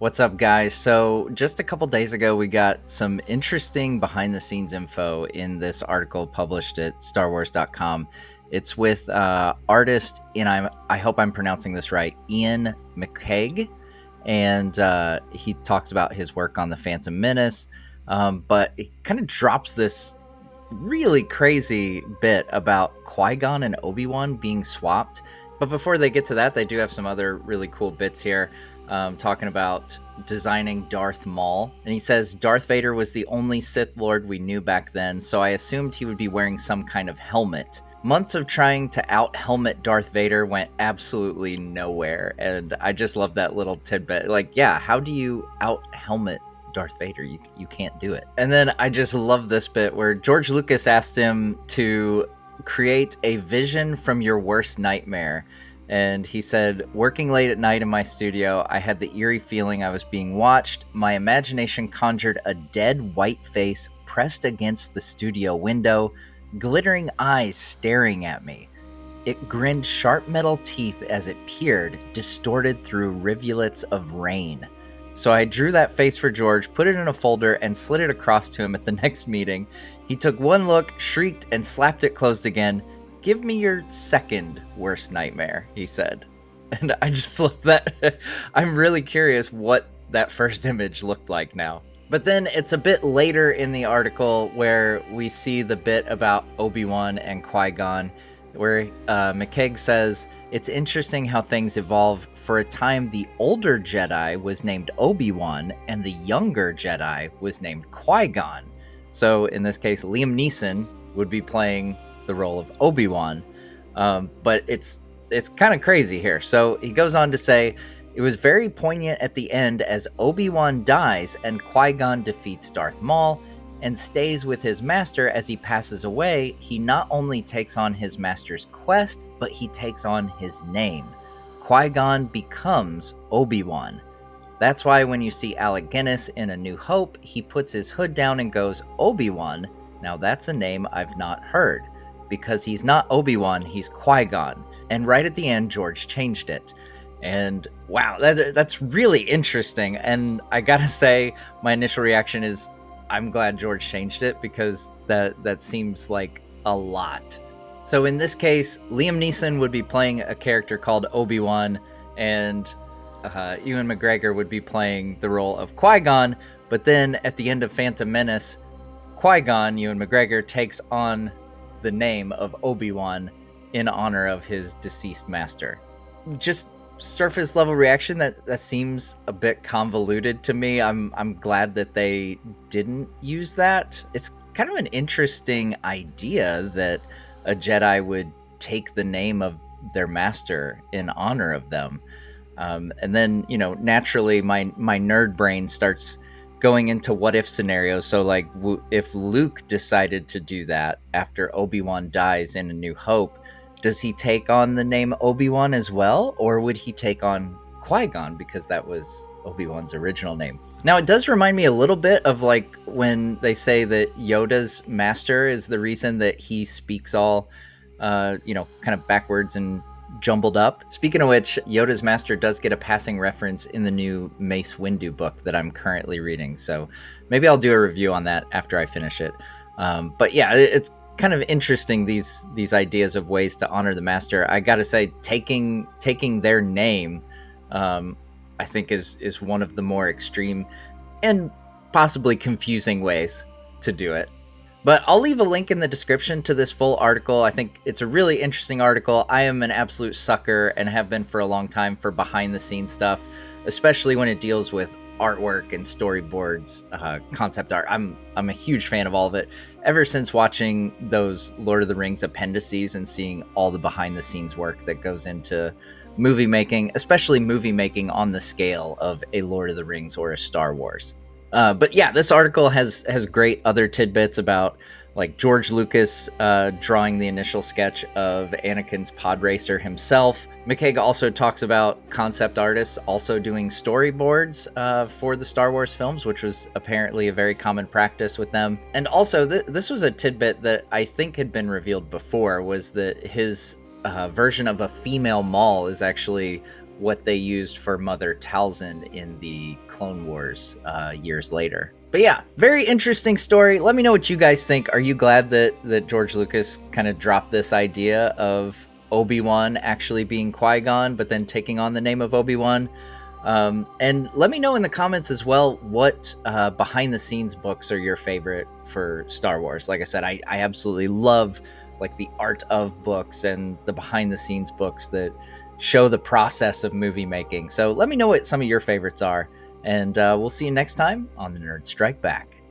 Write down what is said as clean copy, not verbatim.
What's up, guys? So, just a couple days ago, we got some interesting behind the scenes info in this article published at StarWars.com. It's with artist, and I hope I'm pronouncing this right, Ian McCaig. And he talks about his work on the Phantom Menace. But it kind of drops this really crazy bit about Qui-Gon and Obi-Wan being swapped. But before they get to that, they do have some other really cool bits here. Talking about designing Darth Maul. And he says, Darth Vader was the only Sith Lord we knew back then, so I assumed he would be wearing some kind of helmet. Months of trying to out-helmet Darth Vader went absolutely nowhere, and I just love that little tidbit. Like, yeah, how do you out-helmet Darth Vader? You can't do it. And then I just love this bit where George Lucas asked him to create a vision from your worst nightmare. And he said, working late at night in my studio, I had the eerie feeling I was being watched. My imagination conjured a dead white face pressed against the studio window, glittering eyes staring at me. It grinned sharp metal teeth as it peered, distorted through rivulets of rain. So I drew that face for George, put it in a folder, and slid it across to him at the next meeting. He took one look, shrieked, and slapped it closed again. Give me your second worst nightmare, he said. And I just love that. I'm really curious what that first image looked like now. But then it's a bit later in the article where we see the bit about Obi-Wan and Qui-Gon, where McCaig says, it's interesting how things evolve. For a time, the older Jedi was named Obi-Wan, and the younger Jedi was named Qui-Gon. So in this case, Liam Neeson would be playing the role of Obi-Wan, but it's kind of crazy here. So he goes on to say, it was very poignant at the end as Obi-Wan dies and Qui-Gon defeats Darth Maul and stays with his master. As he passes away, he not only takes on his master's quest, but he takes on his name. Qui-Gon becomes Obi-Wan. That's why when you see Alec Guinness in A New Hope, he puts his hood down and goes, Obi-Wan. Now that's a name I've not heard. Because he's not Obi-Wan, he's Qui-Gon. And right at the end, George changed it. And wow, that's really interesting. And I gotta say, my initial reaction is, I'm glad George changed it, because that seems like a lot. So in this case, Liam Neeson would be playing a character called Obi-Wan, and Ewan McGregor would be playing the role of Qui-Gon. But then at the end of Phantom Menace, Qui-Gon, Ewan McGregor, takes on the name of Obi-Wan in honor of his deceased master. Just surface level reaction, that seems a bit convoluted to me. I'm glad that they didn't use that. It's kind of an interesting idea that a Jedi would take the name of their master in honor of them. And then, naturally my nerd brain starts going into what if scenarios. So like if Luke decided to do that after Obi-Wan dies in A New Hope, does he take on the name Obi-Wan as well? Or would he take on Qui-Gon because that was Obi-Wan's original name? Now it does remind me a little bit of like when they say that Yoda's master is the reason that he speaks all, kind of backwards and jumbled up. Speaking of which, Yoda's master does get a passing reference in the new Mace Windu book that I'm currently reading, so maybe I'll do a review on that after I finish it. But yeah, it's kind of interesting, these ideas of ways to honor the master. I gotta say, taking their name, I think is one of the more extreme and possibly confusing ways to do it. But I'll leave a link in the description to this full article. I think it's a really interesting article. I am an absolute sucker, and have been for a long time, for behind the scenes stuff, especially when it deals with artwork and storyboards, concept art. I'm a huge fan of all of it, ever since watching those Lord of the Rings appendices and seeing all the behind the scenes work that goes into movie making, especially movie making on the scale of a Lord of the Rings or a Star Wars. But yeah, this article has great other tidbits about like George Lucas drawing the initial sketch of Anakin's pod racer himself. McCaig also talks about concept artists also doing storyboards for the Star Wars films, which was apparently a very common practice with them. And also, this was a tidbit that I think had been revealed before, was that his version of a female Maul is actually what they used for Mother Talzin in the Clone Wars years later. But yeah, very interesting story. Let me know what you guys think. Are you glad that George Lucas kind of dropped this idea of Obi-Wan actually being Qui-Gon, but then taking on the name of Obi-Wan? And let me know in the comments as well what behind the scenes books are your favorite for Star Wars. Like I said, I absolutely love like the art of books and the behind the scenes books that show the process of movie making. So let me know what some of your favorites are, and we'll see you next time on the Nerd Strike Back.